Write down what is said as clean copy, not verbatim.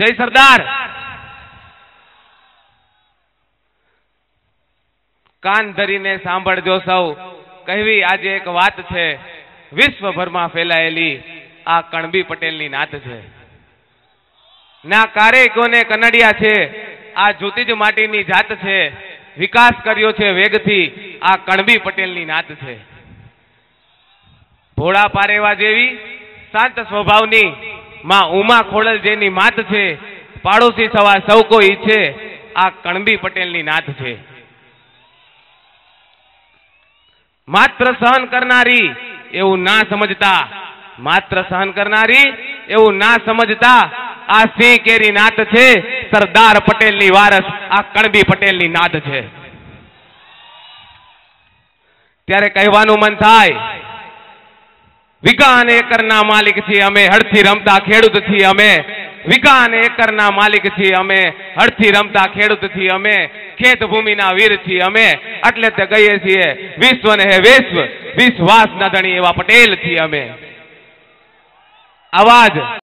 જય સરદાર। કાન ધરીને સાંભળજો સૌ, કહેવી આજે એક વાત છે, વિશ્વભરમાં ફેલાયેલી આ કણબી પટેલની નાત છે। ના કારેકોને કનડિયા છે, આ જુતી જ માટીની જાત છે, વિકાસ કર્યો છે વેગથી આ કણબી પટેલની નાત છે। ભોળા પારેવા જેવી શાંત સ્વભાવની માં ઉમા ખોડલ જેની માત છે, પાડોશી સવા સૌ કોઈ છે આ કણબી પટેલની નાત છે। માત્ર સહન કરનારી એવું ના સમજતા, માત્ર સહન કરનારી એવું ના સમજતા આ સિંહ કેરી નાત છે, સરદાર પટેલની વારસ આ કણબી પટેલની નાત છે। ત્યારે કહેવાનું મન થાય, વીઘા અને એકરના માલિક છીએ અમે, હળથી રમતા ખેડૂત છીએ અમે, વીઘા અને એકરના માલિક છીએ અમે, હળથી રમતા ખેડૂત છીએ અમે, ખેત ભૂમિના વીર છીએ અમે, એટલે તે કહીએ છીએ વિશ્વ ને હે વિશ્વ, વિશ્વાસ ના ધણી એવા પટેલ છીએ અમે। આવાજ